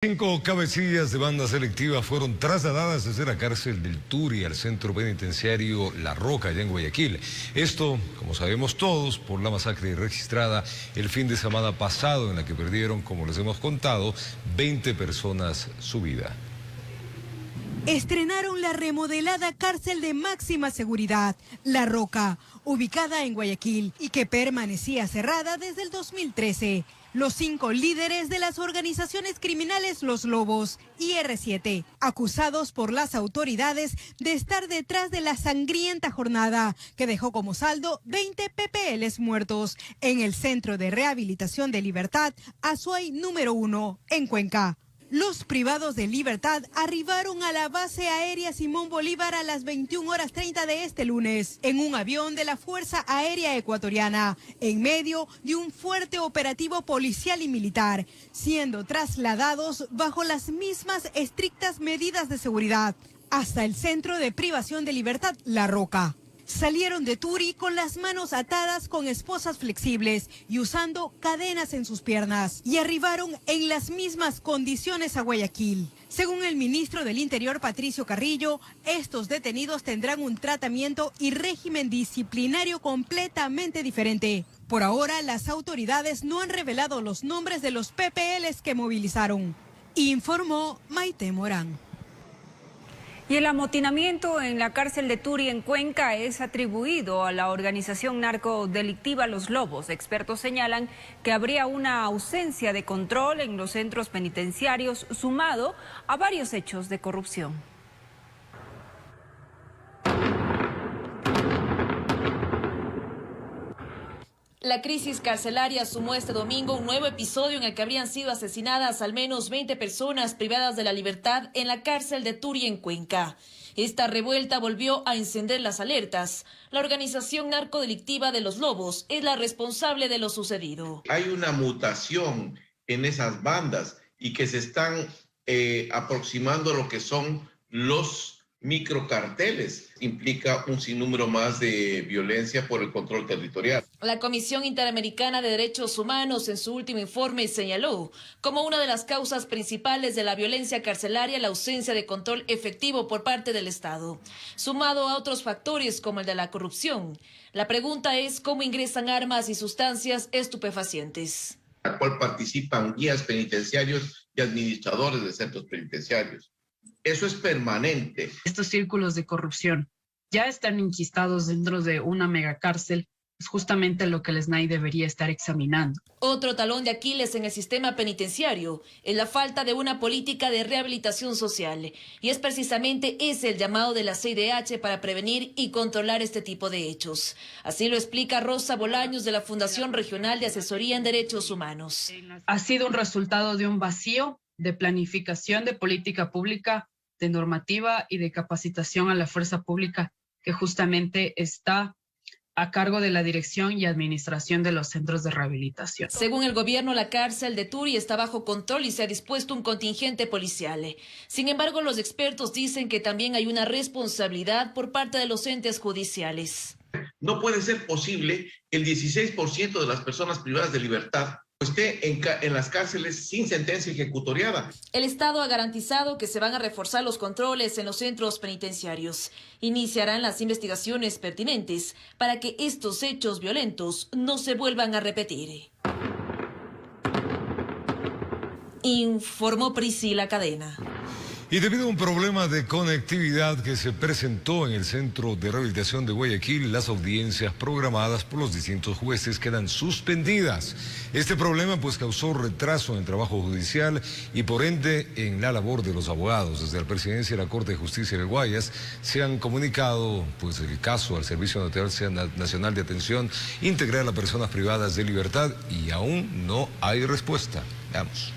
5 cabecillas de banda selectiva fueron trasladadas desde la cárcel del Turi al centro penitenciario La Roca, allá en Guayaquil. Esto, como sabemos todos, por la masacre registrada el fin de semana pasado, en la que perdieron, como les hemos contado, 20 personas su vida. Estrenaron la remodelada cárcel de máxima seguridad, La Roca, ubicada en Guayaquil y que permanecía cerrada desde el 2013. Los 5 líderes de las organizaciones criminales Los Lobos y R7, acusados por las autoridades de estar detrás de la sangrienta jornada que dejó como saldo 20 PPLs muertos en el Centro de Rehabilitación de Libertad Azuay número 1 en Cuenca. Los privados de libertad arribaron a la base aérea Simón Bolívar a las 21:30 de este lunes en un avión de la Fuerza Aérea Ecuatoriana, en medio de un fuerte operativo policial y militar, siendo trasladados bajo las mismas estrictas medidas de seguridad hasta el Centro de Privación de Libertad La Roca. Salieron de Turi con las manos atadas con esposas flexibles y usando cadenas en sus piernas y arribaron en las mismas condiciones a Guayaquil. Según el ministro del Interior, Patricio Carrillo, estos detenidos tendrán un tratamiento y régimen disciplinario completamente diferente. Por ahora, las autoridades no han revelado los nombres de los PPLs que movilizaron, informó Maite Morán. Y el amotinamiento en la cárcel de Turi en Cuenca es atribuido a la organización narcodelictiva Los Lobos. Expertos señalan que habría una ausencia de control en los centros penitenciarios sumado a varios hechos de corrupción. La crisis carcelaria sumó este domingo un nuevo episodio en el que habrían sido asesinadas al menos 20 personas privadas de la libertad en la cárcel de Turi en Cuenca. Esta revuelta volvió a encender las alertas. La organización narcodelictiva de Los Lobos es la responsable de lo sucedido. Hay una mutación en esas bandas y que se están aproximando a lo que son los microcarteles. Implica un sinnúmero más de violencia por el control territorial. La Comisión Interamericana de Derechos Humanos en su último informe señaló como una de las causas principales de la violencia carcelaria la ausencia de control efectivo por parte del Estado, sumado a otros factores como el de la corrupción. La pregunta es cómo ingresan armas y sustancias estupefacientes. En la cual participan guías penitenciarios y administradores de centros penitenciarios. Eso es permanente. Estos círculos de corrupción ya están enquistados dentro de una megacárcel. Es justamente lo que el SNAI debería estar examinando. Otro talón de Aquiles en el sistema penitenciario es la falta de una política de rehabilitación social. Y es precisamente ese el llamado de la CIDH para prevenir y controlar este tipo de hechos. Así lo explica Rosa Bolaños de la Fundación Regional de Asesoría en Derechos Humanos. Ha sido un resultado de un vacío de planificación de política pública, de normativa y de capacitación a la fuerza pública que justamente está a cargo de la dirección y administración de los centros de rehabilitación. Según el gobierno, la cárcel de Turi está bajo control y se ha dispuesto un contingente policial. Sin embargo, los expertos dicen que también hay una responsabilidad por parte de los entes judiciales. No puede ser posible que el 16% de las personas privadas de libertad esté en las cárceles sin sentencia ejecutoriada. El Estado ha garantizado que se van a reforzar los controles en los centros penitenciarios. Iniciarán las investigaciones pertinentes para que estos hechos violentos no se vuelvan a repetir. Informó Priscila Cadena. Y debido a un problema de conectividad que se presentó en el Centro de Rehabilitación de Guayaquil, las audiencias programadas por los distintos jueces quedan suspendidas. Este problema pues causó retraso en el trabajo judicial y por ende en la labor de los abogados. Desde la Presidencia de la Corte de Justicia del Guayas se han comunicado pues el caso al Servicio Nacional de Atención Integral a Personas Privadas de Libertad y aún no hay respuesta. Veamos.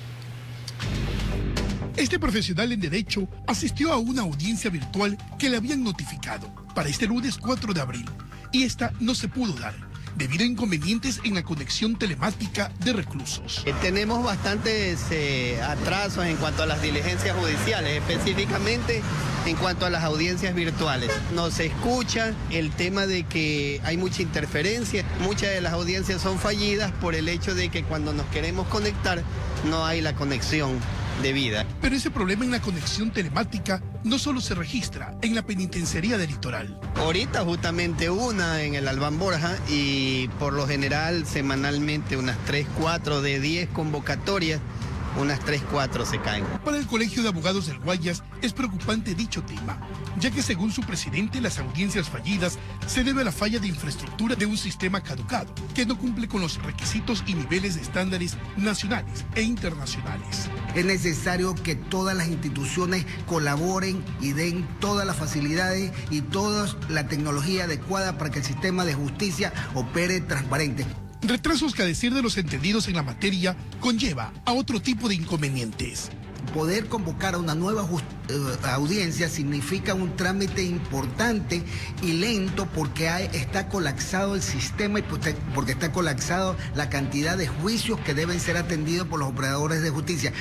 Este profesional en Derecho asistió a una audiencia virtual que le habían notificado para este lunes 4 de abril y esta no se pudo dar debido a inconvenientes en la conexión telemática de reclusos. Tenemos bastantes atrasos en cuanto a las diligencias judiciales, específicamente en cuanto a las audiencias virtuales. Nos escucha el tema de que hay mucha interferencia, muchas de las audiencias son fallidas por el hecho de que cuando nos queremos conectar no hay la conexión de vida. Pero ese problema en la conexión telemática no solo se registra en la penitenciaría del Litoral. Ahorita justamente una en el Albán Borja y por lo general semanalmente unas 3, 4 de 10 convocatorias. Unas 3, 4 se caen. Para el Colegio de Abogados del Guayas es preocupante dicho tema, ya que según su presidente las audiencias fallidas se debe a la falla de infraestructura de un sistema caducado, que no cumple con los requisitos y niveles de estándares nacionales e internacionales. Es necesario que todas las instituciones colaboren y den todas las facilidades y toda la tecnología adecuada para que el sistema de justicia opere transparente. Retrasos que, a decir de los entendidos en la materia, conlleva a otro tipo de inconvenientes. Poder convocar a una nueva audiencia significa un trámite importante y lento porque está colapsado el sistema y porque está colapsado la cantidad de juicios que deben ser atendidos por los operadores de justicia.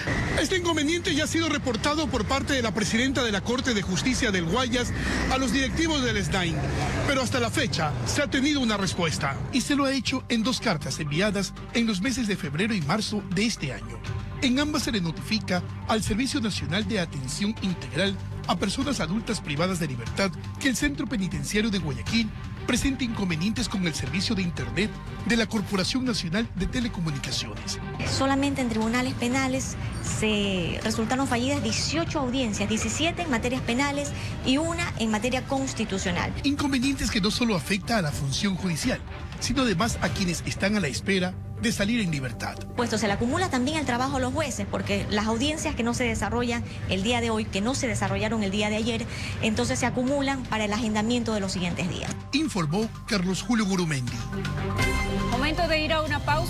Este inconveniente ya ha sido reportado por parte de la presidenta de la Corte de Justicia del Guayas a los directivos del SNAI, pero hasta la fecha se ha tenido una respuesta y se lo ha hecho en 2 cartas enviadas en los meses de febrero y marzo de este año. En ambas se le notifica al Servicio Nacional de Atención Integral a Personas Adultas Privadas de Libertad que el Centro Penitenciario de Guayaquil presenta inconvenientes con el servicio de Internet de la Corporación Nacional de Telecomunicaciones. Solamente en tribunales penales se resultaron fallidas 18 audiencias, 17 en materias penales y 1 en materia constitucional. Inconvenientes que no solo afecta a la función judicial, sino además a quienes están a la espera de salir en libertad. Puesto se le acumula también el trabajo a los jueces, porque las audiencias que no se desarrollan el día de hoy, que no se desarrollaron el día de ayer, entonces se acumulan para el agendamiento de los siguientes días. Informó Carlos Julio Gurumendi. Momento de ir a una pausa.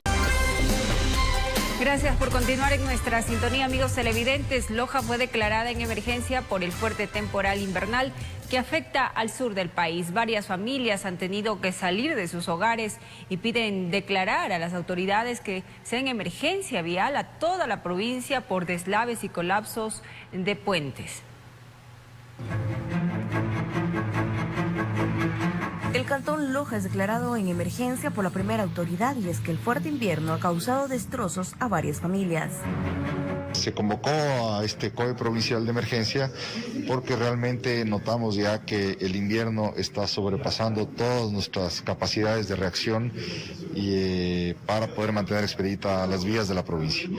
Gracias por continuar en nuestra sintonía, amigos televidentes. Loja fue declarada en emergencia por el fuerte temporal invernal que afecta al sur del país. Varias familias han tenido que salir de sus hogares y piden declarar a las autoridades que sea en emergencia vial a toda la provincia por deslaves y colapsos de puentes. El cantón Loja es declarado en emergencia por la primera autoridad y es que el fuerte invierno ha causado destrozos a varias familias. Se convocó a este COE provincial de emergencia porque realmente notamos ya que el invierno está sobrepasando todas nuestras capacidades de reacción y para poder mantener expedita las vías de la provincia.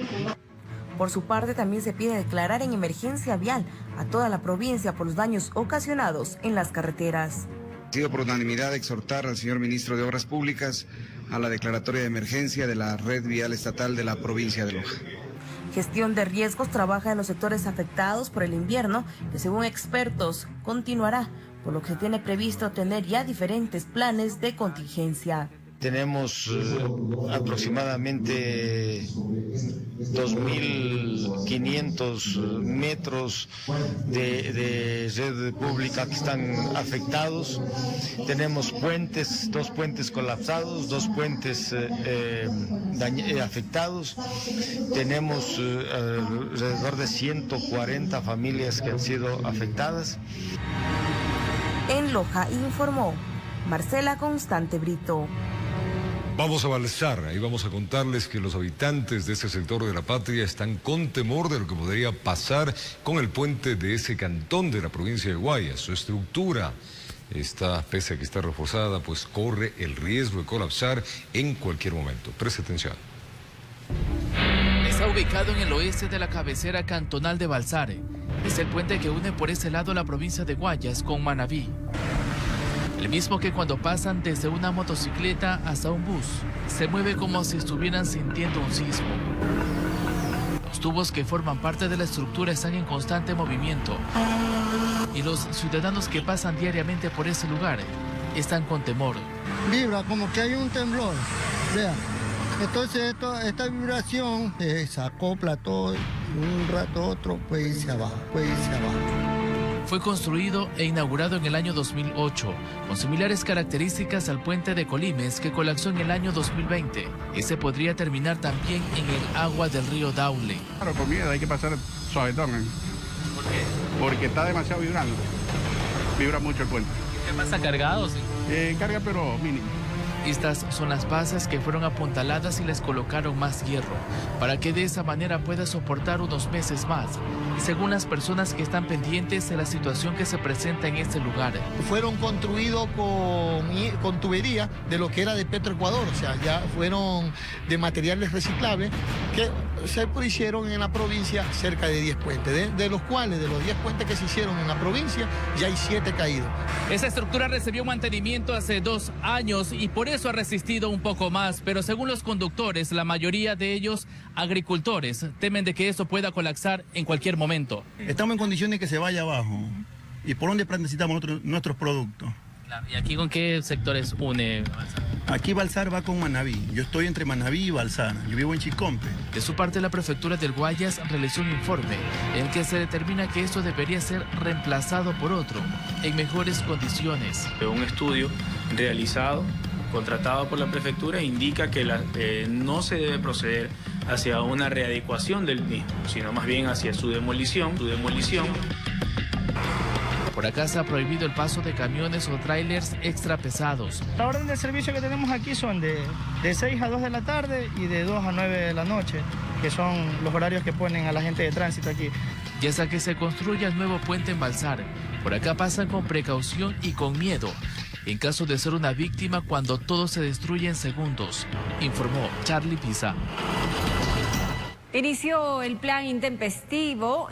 Por su parte, también se pide declarar en emergencia vial a toda la provincia por los daños ocasionados en las carreteras. Ha sido por unanimidad exhortar al señor ministro de Obras Públicas a la declaratoria de emergencia de la red vial estatal de la provincia de Loja. Gestión de riesgos trabaja en los sectores afectados por el invierno, que según expertos continuará, por lo que se tiene previsto tener ya diferentes planes de contingencia. Tenemos aproximadamente 2.500 metros de red pública que están afectados. Tenemos puentes, 2 puentes colapsados, 2 puentes afectados. Tenemos alrededor de 140 familias que han sido afectadas. En Loja informó Marcela Constante Brito. Vamos a Balsar, ahí vamos a contarles que los habitantes de ese sector de la patria están con temor de lo que podría pasar con el puente de ese cantón de la provincia de Guayas. Su estructura está, pese a que está reforzada, pues corre el riesgo de colapsar en cualquier momento. Preste atención. Está ubicado en el oeste de la cabecera cantonal de Balsar. Es el puente que une por ese lado la provincia de Guayas con Manabí. El mismo que cuando pasan desde una motocicleta hasta un bus, se mueve como si estuvieran sintiendo un sismo. Los tubos que forman parte de la estructura están en constante movimiento y los ciudadanos que pasan diariamente por ese lugar están con temor. Vibra como que hay un temblor, vea. Entonces esta vibración se acopla todo, un rato otro puede irse abajo, Fue construido e inaugurado en el año 2008, con similares características al puente de Colimes que colapsó en el año 2020. Ese podría terminar también en el agua del río Daule. Claro, con miedo, hay que pasar suavetón. ¿Por qué? Porque está demasiado vibrando. Vibra mucho el puente. ¿Qué pasa, cargado? Sí. Carga, pero mínimo. Estas son las bases que fueron apuntaladas y les colocaron más hierro, para que de esa manera pueda soportar unos meses más, según las personas que están pendientes de la situación que se presenta en este lugar. Fueron construidos con tubería de lo que era de Petroecuador, o sea, ya fueron de materiales reciclables que se hicieron en la provincia cerca de 10 puentes, de los cuales, de los 10 puentes que se hicieron en la provincia, ya hay 7 caídos. Esa estructura recibió mantenimiento hace 2 años y por eso ha resistido un poco más, pero según los conductores, la mayoría de ellos agricultores, temen de que esto pueda colapsar en cualquier momento. Estamos en condiciones de que se vaya abajo y por dónde necesitamos nuestros productos. Claro, ¿y aquí con qué sectores une Balsar? Aquí Balsar va con Manabí. Yo estoy entre Manabí y Balsar. Yo vivo en Chicompe. De su parte, la prefectura del Guayas realizó un informe en el que se determina que esto debería ser reemplazado por otro, en mejores condiciones. Un estudio realizado, contratado por la prefectura, indica que no se debe proceder hacia una readecuación del mismo, sino más bien hacia su demolición. Por acá se ha prohibido el paso de camiones o trailers extra pesados. La orden de servicio que tenemos aquí son de 6 a 2 de la tarde y de 2 a 9 de la noche, que son los horarios que ponen a la gente de tránsito aquí. Y hasta que se construya el nuevo puente en Balsar, por acá pasan con precaución y con miedo, en caso de ser una víctima cuando todo se destruye en segundos, informó Charlie Pisa. Inició el plan intensivo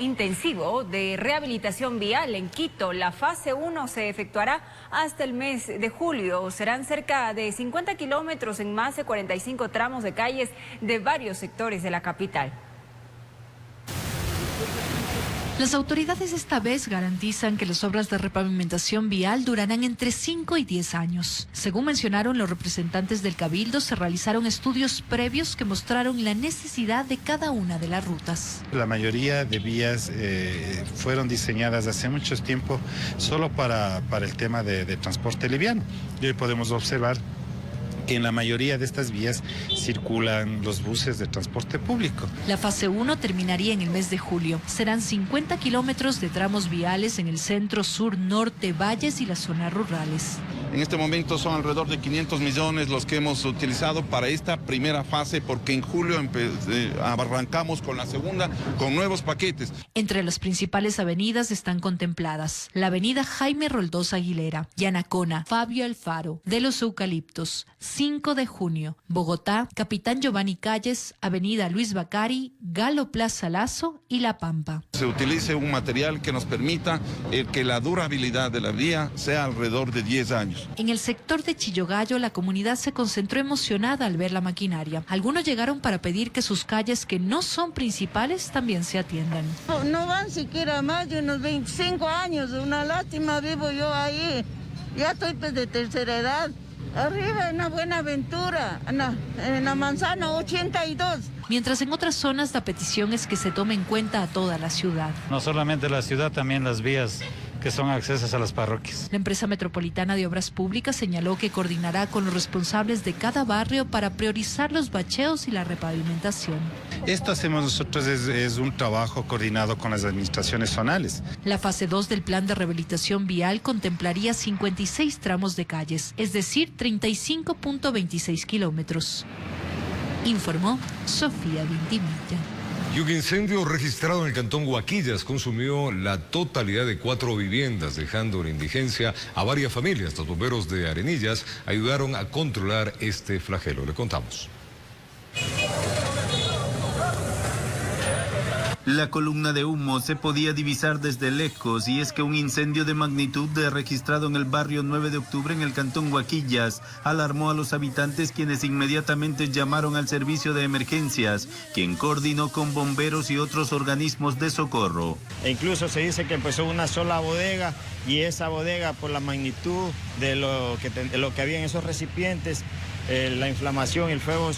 de rehabilitación vial en Quito. La fase 1 se efectuará hasta el mes de julio. Serán cerca de 50 kilómetros en más de 45 tramos de calles de varios sectores de la capital. Las autoridades esta vez garantizan que las obras de repavimentación vial durarán entre 5 y 10 años. Según mencionaron los representantes del Cabildo, se realizaron estudios previos que mostraron la necesidad de cada una de las rutas. La mayoría de vías fueron diseñadas hace mucho tiempo solo para el tema de transporte liviano. Y hoy podemos observar que en la mayoría de estas vías circulan los buses de transporte público. La fase 1 terminaría en el mes de julio. Serán 50 kilómetros de tramos viales en el centro, sur, norte, valles y las zonas rurales. En este momento son alrededor de 500 millones los que hemos utilizado para esta primera fase, porque en julio arrancamos con la segunda, con nuevos paquetes. Entre las principales avenidas están contempladas la avenida Jaime Roldós Aguilera, Yanacona, Fabio Alfaro, de los Eucaliptos, 5 de junio, Bogotá, Capitán Giovanni Calles, avenida Luis Bacari, Galo Plaza Lazo y La Pampa. Se utilice un material que nos permita que la durabilidad de la vía sea alrededor de 10 años. En el sector de Chillogallo, la comunidad se concentró emocionada al ver la maquinaria. Algunos llegaron para pedir que sus calles, que no son principales, también se atiendan. No van siquiera más de unos 25 años, una lástima, vivo yo ahí. Ya estoy de tercera edad. Arriba en la Buenaventura, en la Manzana 82. Mientras en otras zonas la petición es que se tome en cuenta a toda la ciudad. No solamente la ciudad, también las vías que son accesos a las parroquias. La empresa metropolitana de obras públicas señaló que coordinará con los responsables de cada barrio para priorizar los bacheos y la repavimentación. Esto hacemos nosotros, es un trabajo coordinado con las administraciones zonales. La fase 2 del plan de rehabilitación vial contemplaría 56 tramos de calles, es decir, 35.26 kilómetros. Informó Sofía Vintimilla. Y un incendio registrado en el cantón Huaquillas consumió la totalidad de 4 viviendas, dejando en indigencia a varias familias. Los bomberos de Arenillas ayudaron a controlar este flagelo. Le contamos. La columna de humo se podía divisar desde lejos, y es que un incendio de magnitud registrado en el barrio 9 de octubre en el cantón Huaquillas alarmó a los habitantes, quienes inmediatamente llamaron al servicio de emergencias, quien coordinó con bomberos y otros organismos de socorro. E incluso se dice que empezó una sola bodega, y esa bodega, por la magnitud de lo que había en esos recipientes, la inflamación y el fuego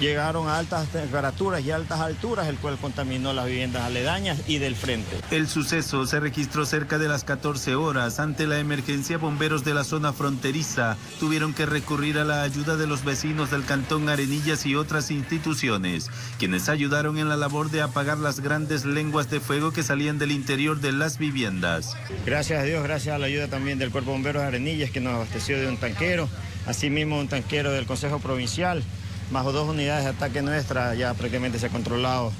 llegaron a altas temperaturas y altas alturas, el cual contaminó las viviendas aledañas y del frente. El suceso se registró cerca de las 14 horas. Ante la emergencia, bomberos de la zona fronteriza tuvieron que recurrir a la ayuda de los vecinos del cantón Arenillas y otras instituciones, quienes ayudaron en la labor de apagar las grandes lenguas de fuego que salían del interior de las viviendas. Gracias a Dios, gracias a la ayuda también del Cuerpo de Bomberos de Arenillas, que nos abasteció de un tanquero. asimismo un tanquero del Consejo Provincial, bajo 2 unidades de ataque nuestra, ya prácticamente se ha controlado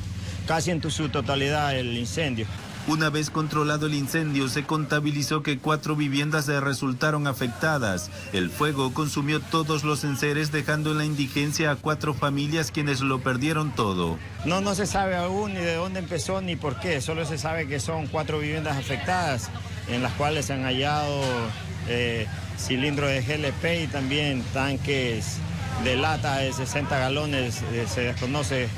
casi en su totalidad el incendio. Una vez controlado el incendio, se contabilizó que 4 viviendas resultaron afectadas. El fuego consumió todos los enseres, dejando en la indigencia a 4 familias quienes lo perdieron todo. No se sabe aún ni de dónde empezó ni por qué, solo se sabe que son 4 viviendas afectadas, en las cuales se han hallado cilindros de GLP y también tanques de lata de 60 galones, se desconoce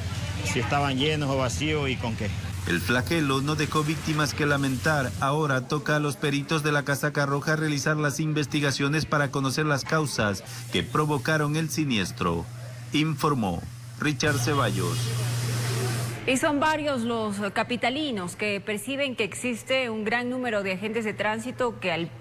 si estaban llenos o vacíos y con qué. El flagelo no dejó víctimas que lamentar. Ahora toca a los peritos de la Casaca Roja realizar las investigaciones para conocer las causas que provocaron el siniestro, informó Richard Ceballos. Y son varios los capitalinos que perciben que existe un gran número de agentes de tránsito que al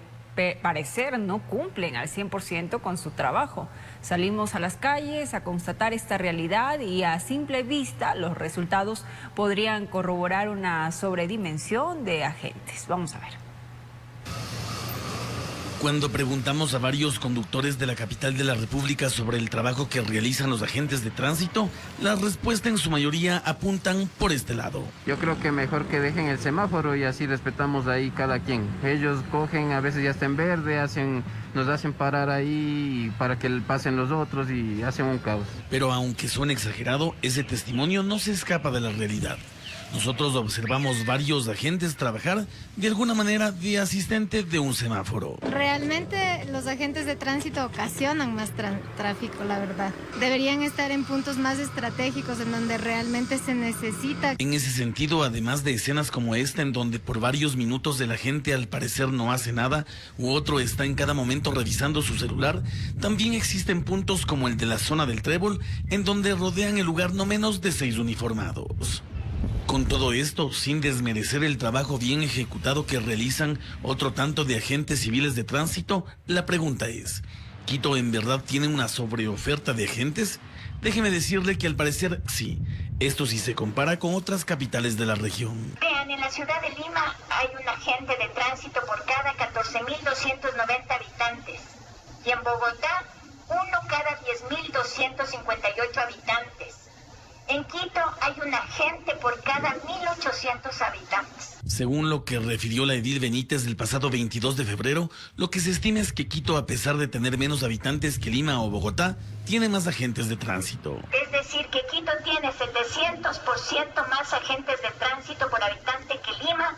parecer no cumplen al 100% con su trabajo. Salimos a las calles a constatar esta realidad y a simple vista los resultados podrían corroborar una sobredimensión de agentes. Vamos a ver. Cuando preguntamos a varios conductores de la capital de la República sobre el trabajo que realizan los agentes de tránsito, las respuestas en su mayoría apuntan por este lado. Yo creo que mejor que dejen el semáforo y así respetamos ahí cada quien. Ellos cogen, a veces ya está en verde, nos hacen parar ahí para que pasen los otros y hacen un caos. Pero aunque suene exagerado, ese testimonio no se escapa de la realidad. Nosotros observamos varios agentes trabajar de alguna manera de asistente de un semáforo. Realmente los agentes de tránsito ocasionan más tráfico, la verdad. Deberían estar en puntos más estratégicos en donde realmente se necesita. En ese sentido, además de escenas como esta en donde por varios minutos el agente al parecer no hace nada u otro está en cada momento revisando su celular, también existen puntos como el de la zona del Trébol en donde rodean el lugar no menos de 6 uniformados. Con todo esto, sin desmerecer el trabajo bien ejecutado que realizan otro tanto de agentes civiles de tránsito, la pregunta es, ¿Quito en verdad tiene una sobreoferta de agentes? Déjeme decirle que al parecer sí, esto sí se compara con otras capitales de la región. Vean, en la ciudad de Lima hay un agente de tránsito por cada 14.290 habitantes y en Bogotá uno cada 10.258 habitantes. En Quito hay un agente por cada 1.800 habitantes. Según lo que refirió la edil Benítez del pasado 22 de febrero, lo que se estima es que Quito, a pesar de tener menos habitantes que Lima o Bogotá, tiene más agentes de tránsito. Es decir, que Quito tiene 700% más agentes de tránsito por habitante que Lima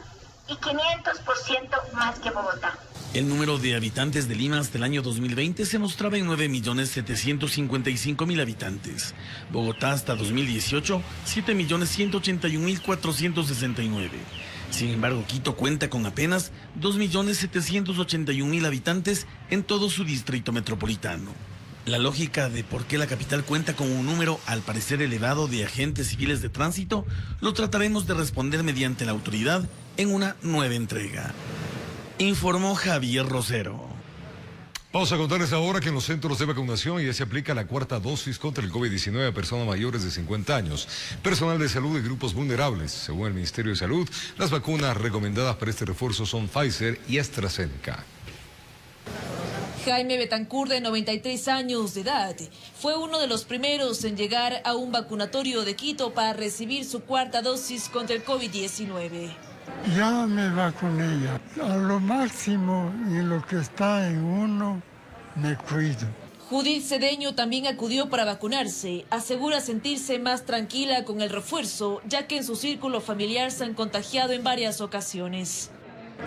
y 500% más que Bogotá. El número de habitantes de Lima hasta el año 2020 se mostraba en 9.755.000 habitantes. Bogotá hasta 2018, 7.181.469. Sin embargo, Quito cuenta con apenas 2.781.000 habitantes en todo su distrito metropolitano. La lógica de por qué la capital cuenta con un número al parecer elevado de agentes civiles de tránsito lo trataremos de responder mediante la autoridad en una nueva entrega. Informó Javier Rosero. Vamos a contarles ahora que en los centros de vacunación ya se aplica la 4ª dosis contra el COVID-19 a personas mayores de 50 años, personal de salud y grupos vulnerables. Según el Ministerio de Salud, las vacunas recomendadas para este refuerzo son Pfizer y AstraZeneca. Jaime Betancourt, de 93 años de edad, fue uno de los primeros en llegar a un vacunatorio de Quito para recibir su 4ª dosis contra el COVID-19. Ya me vacuné ya. A lo máximo y lo que está en uno, me cuido. Judith Cedeño también acudió para vacunarse. Asegura sentirse más tranquila con el refuerzo, ya que en su círculo familiar se han contagiado en varias ocasiones.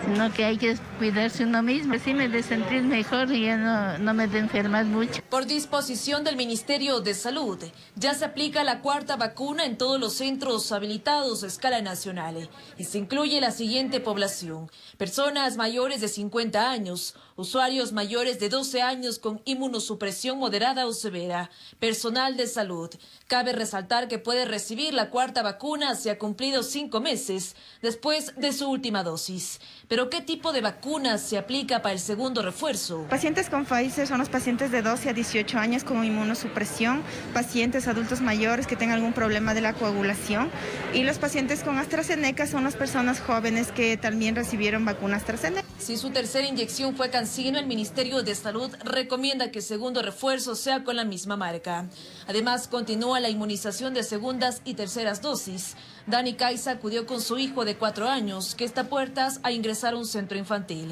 Sino que hay que cuidarse uno mismo, así me de sentir mejor y ya no me de enfermar mucho. Por disposición del Ministerio de Salud, ya se aplica la 4ª vacuna en todos los centros habilitados a escala nacional y se incluye la siguiente población: personas mayores de 50 años, usuarios mayores de 12 años con inmunosupresión moderada o severa, personal de salud. Cabe resaltar que puede recibir la 4ª vacuna si ha cumplido 5 meses después de su última dosis. Pero ¿qué tipo de vacunas se aplica para el segundo refuerzo? Pacientes con Pfizer son los pacientes de 12 a 18 años con inmunosupresión, pacientes adultos mayores que tengan algún problema de la coagulación, y los pacientes con AstraZeneca son las personas jóvenes que también recibieron vacuna AstraZeneca. Si su tercera inyección fue CanSino, el Ministerio de Salud recomienda que el segundo refuerzo sea con la misma marca. Además, continúa la inmunización de segundas y terceras dosis. Dani Caiza acudió con su hijo de 4 años, que está a puertas a ingresar a un centro infantil.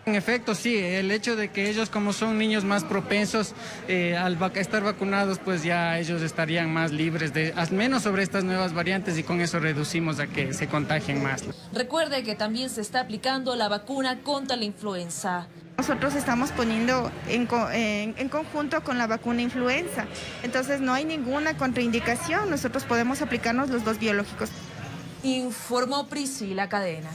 En efecto, sí, el hecho de que ellos, como son niños más propensos al estar vacunados, pues ya ellos estarían más libres, al menos sobre estas nuevas variantes, y con eso reducimos a que se contagien más. Recuerde que también se está aplicando la vacuna contra la influenza. Nosotros estamos poniendo en conjunto con la vacuna influenza, entonces no hay ninguna contraindicación, nosotros podemos aplicarnos los dos biológicos. Informó Priscila Cadena.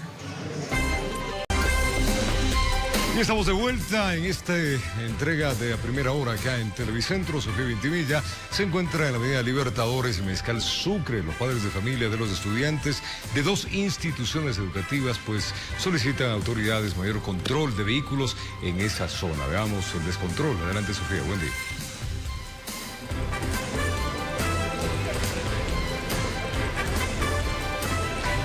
Y estamos de vuelta en esta entrega de A Primera Hora acá en Televicentro. Sofía Vintimilla se encuentra en la Avenida Libertadores y Mezcal Sucre. Los padres de familia de los estudiantes de 2 instituciones educativas pues solicitan a autoridades mayor control de vehículos en esa zona. Veamos el descontrol. Adelante, Sofía, buen día.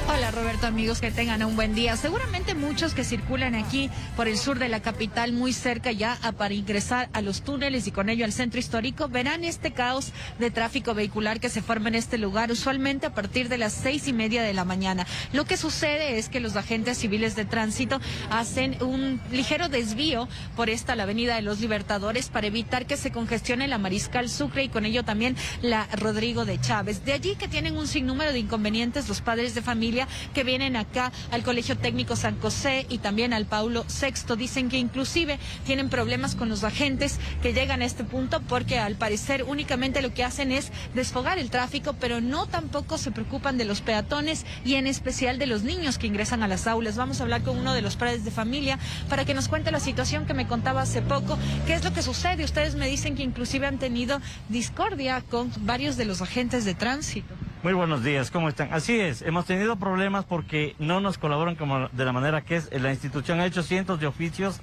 Hola Roberto, amigos, que tengan un buen día. Seguramente muchos que circulan aquí por el sur de la capital, muy cerca ya para ingresar a los túneles y con ello al centro histórico, verán este caos de tráfico vehicular que se forma en este lugar, usualmente a partir de las 6:30 de la mañana. Lo que sucede es que los agentes civiles de tránsito hacen un ligero desvío por la avenida de los Libertadores para evitar que se congestione la Mariscal Sucre y con ello también la Rodrigo de Chávez. De allí que tienen un sinnúmero de inconvenientes los padres de familia que vienen acá al Colegio Técnico San José y también al Paulo VI. Dicen que inclusive tienen problemas con los agentes que llegan a este punto porque al parecer únicamente lo que hacen es desfogar el tráfico, pero no tampoco se preocupan de los peatones y en especial de los niños que ingresan a las aulas. Vamos a hablar con uno de los padres de familia para que nos cuente la situación que me contaba hace poco. ¿Qué es lo que sucede? Ustedes me dicen que inclusive han tenido discordia con varios de los agentes de tránsito. Muy buenos días, ¿cómo están? Así es, hemos tenido problemas porque no nos colaboran como de la manera que es. La institución ha hecho cientos de oficios,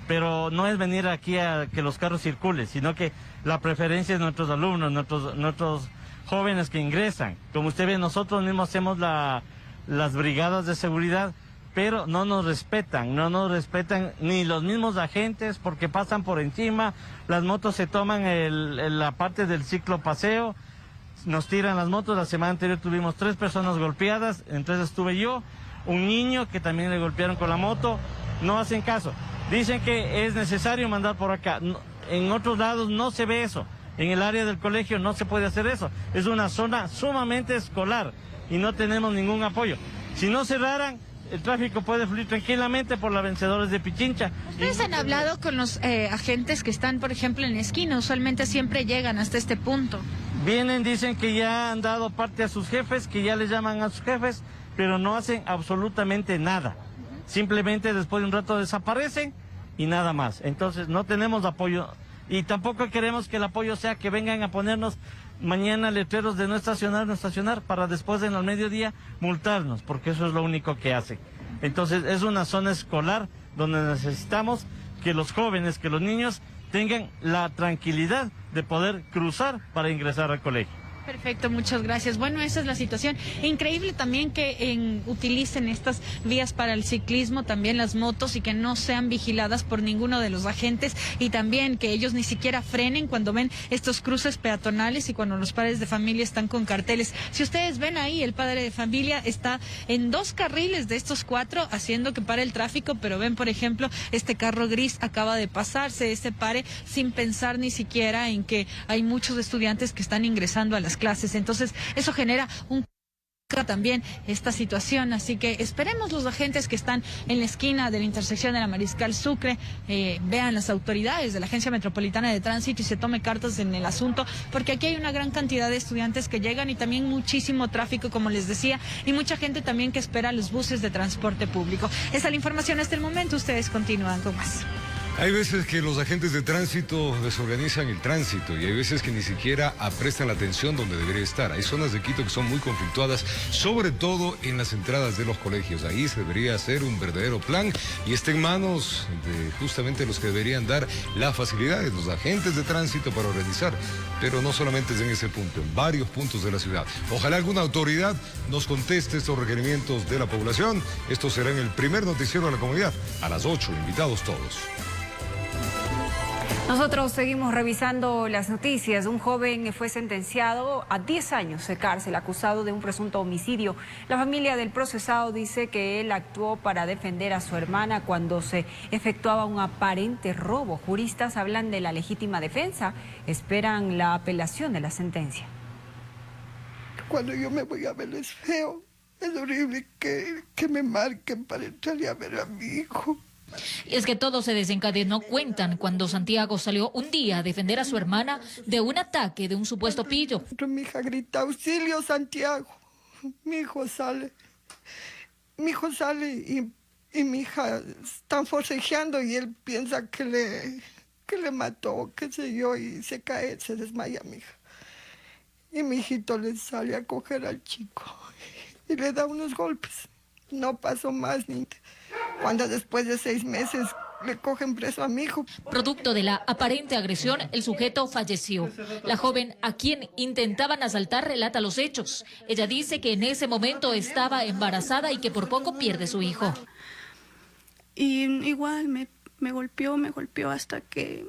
pero no es venir aquí a que los carros circulen, sino que la preferencia es nuestros alumnos, nuestros jóvenes que ingresan. Como usted ve, nosotros mismos hacemos las brigadas de seguridad, pero no nos respetan ni los mismos agentes porque pasan por encima, las motos se toman la parte del ciclo paseo, nos tiran las motos. La semana anterior tuvimos 3 personas golpeadas, entonces estuve yo, un niño que también le golpearon con la moto. No hacen caso, dicen que es necesario mandar por acá. En otros lados no se ve eso, en el área del colegio no se puede hacer eso, es una zona sumamente escolar y no tenemos ningún apoyo. Si no cerraran, el tráfico puede fluir tranquilamente por la Vencedores de Pichincha. ¿Ustedes han hablado con los agentes que están, por ejemplo, en la esquina? Usualmente siempre llegan hasta este punto. Vienen, dicen que ya han dado parte a sus jefes, que ya les llaman a sus jefes, pero no hacen absolutamente nada. Simplemente después de un rato desaparecen y nada más. Entonces no tenemos apoyo y tampoco queremos que el apoyo sea que vengan a ponernos mañana letreros de no estacionar para después en el mediodía multarnos, porque eso es lo único que hacen. Entonces es una zona escolar donde necesitamos que los jóvenes, que los niños tengan la tranquilidad de poder cruzar para ingresar al colegio. Perfecto, muchas gracias. Bueno, esa es la situación. Increíble también que utilicen estas vías para el ciclismo, también las motos, y que no sean vigiladas por ninguno de los agentes, y también que ellos ni siquiera frenen cuando ven estos cruces peatonales y cuando los padres de familia están con carteles. Si ustedes ven ahí, el padre de familia está en 2 carriles de estos 4 haciendo que pare el tráfico, pero ven, por ejemplo, este carro gris acaba de pasarse, este pare sin pensar ni siquiera en que hay muchos estudiantes que están ingresando a las clases. Entonces eso genera también esta situación, así que esperemos los agentes que están en la esquina de la intersección de la Mariscal Sucre vean las autoridades de la Agencia Metropolitana de Tránsito y se tome cartas en el asunto, porque aquí hay una gran cantidad de estudiantes que llegan y también muchísimo tráfico, como les decía, y mucha gente también que espera los buses de transporte público. Esa es la información hasta el momento, ustedes continúan con más. Hay veces que los agentes de tránsito desorganizan el tránsito y hay veces que ni siquiera prestan la atención donde debería estar. Hay zonas de Quito que son muy conflictuadas, sobre todo en las entradas de los colegios. Ahí se debería hacer un verdadero plan y está en manos de justamente los que deberían dar las facilidades, los agentes de tránsito para organizar. Pero no solamente es en ese punto, en varios puntos de la ciudad. Ojalá alguna autoridad nos conteste estos requerimientos de la población. Esto será en el primer noticiero de la comunidad, a las 8, invitados todos. Nosotros seguimos revisando las noticias. Un joven fue sentenciado a 10 años de cárcel acusado de un presunto homicidio. La familia del procesado dice que él actuó para defender a su hermana cuando se efectuaba un aparente robo. Juristas hablan de la legítima defensa. Esperan la apelación de la sentencia. Cuando yo me voy a ver es feo. Es horrible que me marquen para entrarle a ver a mi hijo. Y es que todo se desencadenó, cuentan, cuando Santiago salió un día a defender a su hermana de un ataque de un supuesto pillo. Mi hija grita, auxilio, Santiago. Mi hijo sale y mi hija están forcejeando y él piensa que le mató, qué sé yo, y se cae, se desmaya mi hija. Y mi hijito le sale a coger al chico y le da unos golpes. No pasó más ni... Cuando después de 6 meses le cogen preso a mi hijo. Producto de la aparente agresión, el sujeto falleció. La joven a quien intentaban asaltar relata los hechos. Ella dice que en ese momento estaba embarazada y que por poco pierde su hijo. Y igual me golpeó hasta que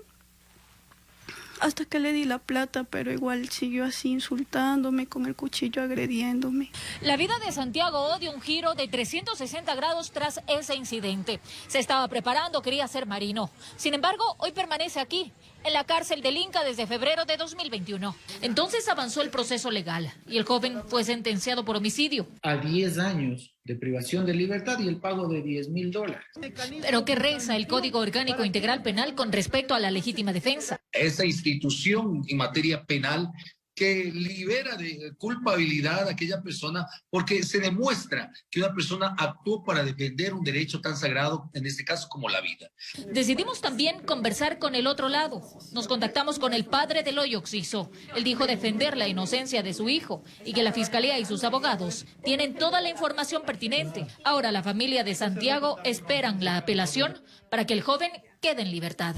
le di la plata, pero igual siguió así insultándome, con el cuchillo agrediéndome. La vida de Santiago dio un giro de 360 grados tras ese incidente. Se estaba preparando, quería ser marino. Sin embargo, hoy permanece aquí, en la cárcel del Inca desde febrero de 2021. Entonces avanzó el proceso legal y el joven fue sentenciado por homicidio. A 10 años de privación de libertad y el pago de $10.000. Pero ¿qué reza el Código Orgánico Integral Penal con respecto a la legítima defensa? Esa institución en materia penal que libera de culpabilidad a aquella persona porque se demuestra que una persona actuó para defender un derecho tan sagrado, en este caso como la vida. Decidimos también conversar con el otro lado. Nos contactamos con el padre del hoy Oxiso. Él dijo defender la inocencia de su hijo y que la fiscalía y sus abogados tienen toda la información pertinente. Ahora la familia de Santiago esperan la apelación para que el joven quede en libertad.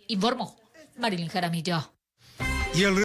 Informó Marilyn Jaramillo.